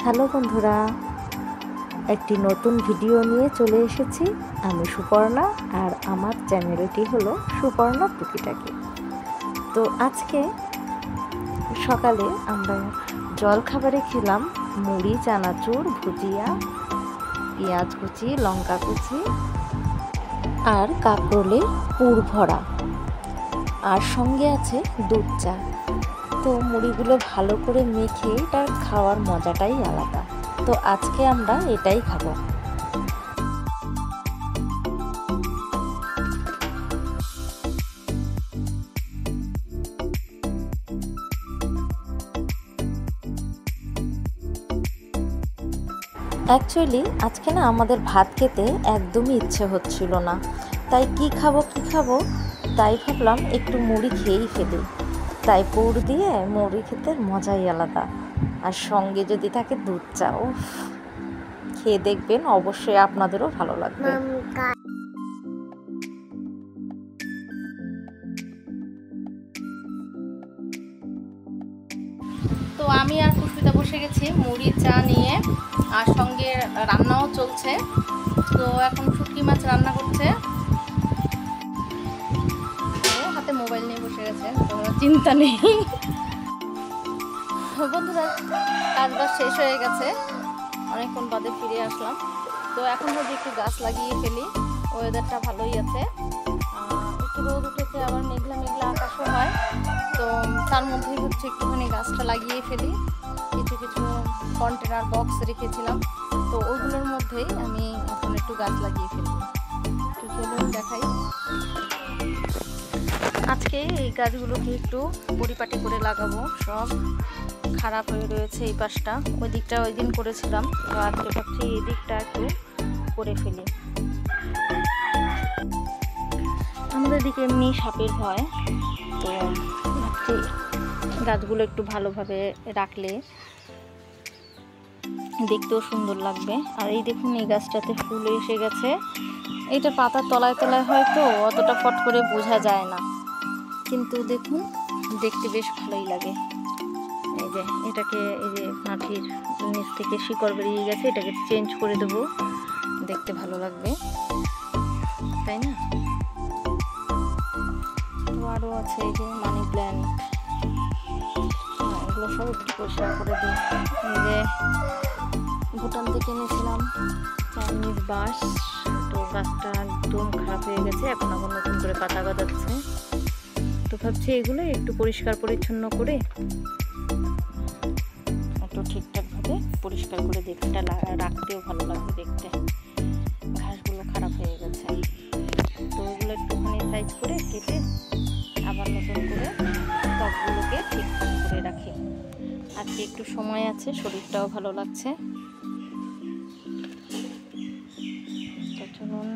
Hello বন্ধুরা, একটি নতুন ভিডিও নিয়ে চলে এসেছি। আমি সুপর্ণা আর আমার চ্যানেলটি হলো সুপর্ণা টুকিটাকি। তো আজকে সকালে আমরা জলখাবারে খেলাম মুড়ি, চানাচুর, ভুজিয়া, পেঁয়াজ কুচি, লঙ্কা কুচি আর কাঁকরোলের পুর ভরা, আর সঙ্গে আছে দুধ চা। তো মুড়িগুলো ভালো করে মেখে এটা খাওয়ার মজাটাই আলাদা। তো আজকে আমরা এটাই খাবো। অ্যাকচুয়ালি আজকে না আমাদের ভাত খেতে একদমই ইচ্ছে হচ্ছিল না, তাই কি খাবো তাই ভাবলাম একটু মুড়ি খেয়েই ফেলি। তাই পুর দিয়ে মুড়ি খেতে মজাই আলাদা, আর সঙ্গে যদি থাকে দুধ চা, ও খেয়ে দেখবেন, অবশ্যই আপনাদেরও ভালো লাগবে। তো আমি আর পুষ্পিতা বসে গেছি মুড়ি চা নিয়ে, আর সঙ্গে রান্নাও চলছে। তো এখন শুটকি মাছ রান্না করছে, হাতে মোবাইল নিয়ে বসে গেছে, কোনো চিন্তা নেই। বন্ধুরা, কাজ বাজ শেষ হয়ে গেছে, অনেকক্ষণ বাদে ফিরে আসলাম। তো এখন যদি একটু গাছ লাগিয়ে ফেলি, ওয়েদারটা ভালোই আছে, একটু রোদ উঠেছে, আবার মেঘলা মেঘলা আকাশও হয়। তো তার মধ্যেই হচ্ছে একটুখানি গাছটা লাগিয়ে ফেলি। কিছু কিছু কন্টেনার বক্স রেখেছিলাম, তো ওইগুলোর মধ্যেই আমি এখন একটু গাছ লাগিয়ে ফেলি। তো চলুন দেখাই। আজকে এই গাছগুলোকে একটু পরিপাটি করে লাগাবো। সব খারাপ হয়ে রয়েছে এই পাশটা, ওই দিকটা ওই দিন করেছিলাম, তো আজকে ভাবছি এই দিকটা একটু করে ফেলি। আমাদের দিকে এমনি সাপের ভয়, তো ভাবছি গাছগুলো একটু ভালোভাবে রাখলে দেখতেও সুন্দর লাগবে। আর এই দেখুন, এই গাছটাতে ফুল এসে গেছে। এইটা পাতার তলায় তলায় হয়তো অতটা ফট করে বোঝা যায় না, কিন্তু দেখুন দেখতে বেশ ভালোই লাগে। এই যে এটাকে, এই যে মাটির নিচ থেকে শিকড় বেরিয়ে গেছে, এটাকে চেঞ্জ করে দেবো, দেখতে ভালো লাগবে, তাই না? তো আরও আছে এই যে মানি প্ল্যান্ট, এগুলো সব একটু পরিষ্কার করে দিই। এই যে ভুটান থেকে এনেছিলাম চাইনিজ বাঁশ, তো গাছটা একদম খারাপ হয়ে গেছে, এখন আবার নতুন করে পাতা গজাচ্ছে। তো ভাবছি এগুলো একটু পরিষ্কার পরিচ্ছন্ন করে একটু ঠিকঠাকভাবে পরিষ্কার করে দেখতে রাখতেও ভালো লাগবে দেখতে। ঘাসগুলো খারাপ হয়ে গেছে, তো ওগুলো একটুখানি সাইজ করে কেটে আবার নতুন করে টবগুলোকে ঠিকঠাক করে রাখি। আজকে একটু সময় আছে, শরীরটাও ভালো লাগছে। তো চলুন।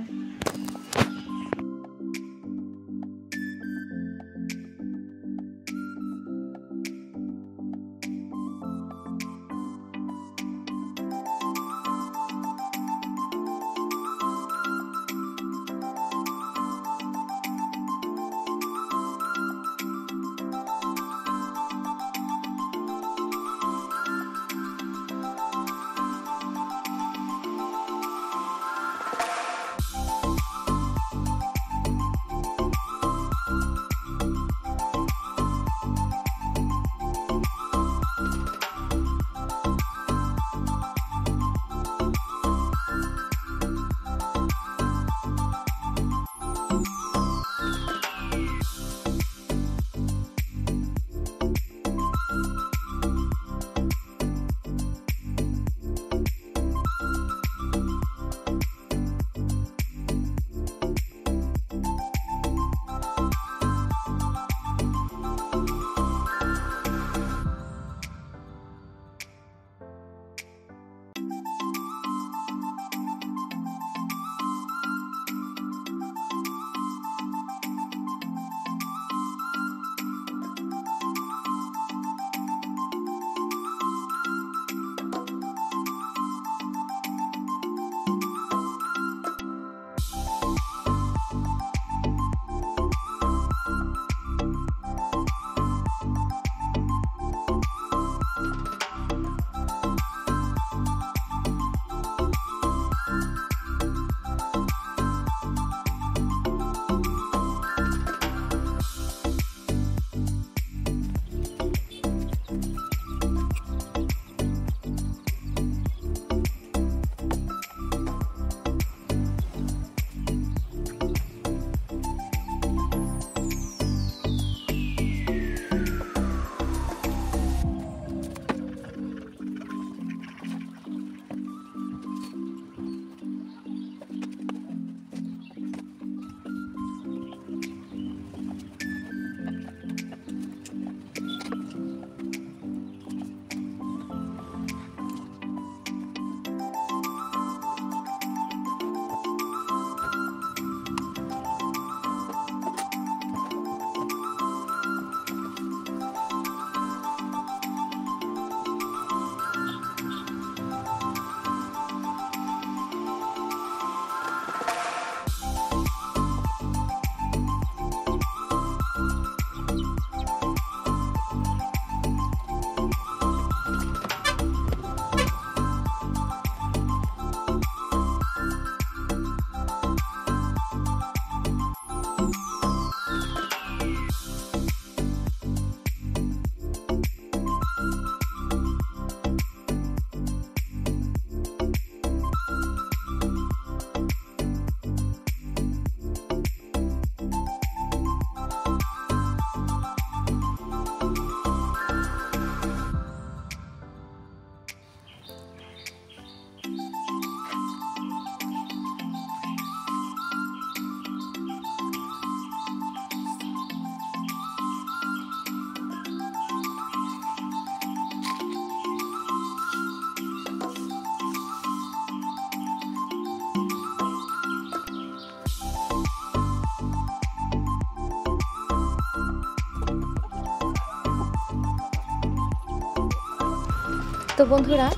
তো বন্ধুরা,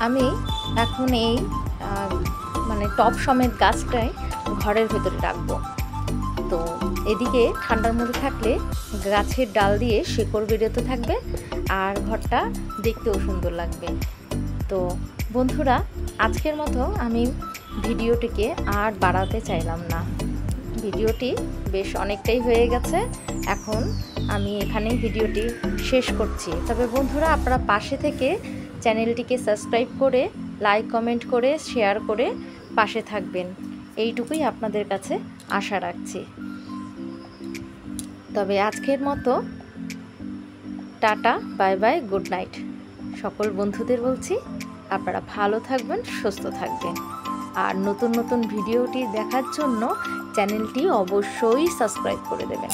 আমি এখন এই মানে টব সমেত গাছটাই ঘরের ভেতরে রাখবো। তো এদিকে ঠান্ডার মধ্যে থাকলে গাছের ডাল দিয়ে শিকড় বেরোতে থাকবে আর ঘরটা দেখতেও সুন্দর লাগবে। তো বন্ধুরা, আজকের মতো আমি ভিডিওটিকে আর বাড়াতে চাইলাম না। ভিডিওটি বেশ অনেকটাই হয়ে গেছে, এখন আমি এখানেই ভিডিওটি শেষ করছি। তবে বন্ধুরা, আপনারা পাশে থেকে চ্যানেলটিকে সাবস্ক্রাইব করে লাইক কমেন্ট করে শেয়ার করে পাশে থাকবেন, এইটুকুই আপনাদের কাছে আশা রাখছি। তবে আজকের মতো tata, bye bye, good night. সকল বন্ধুদের বলছি আপনারা ভালো থাকবেন, সুস্থ থাকবেন। আর নতুন নতুন ভিডিওটি দেখার জন্য চ্যানেলটি অবশ্যই সাবস্ক্রাইব করে দেবেন।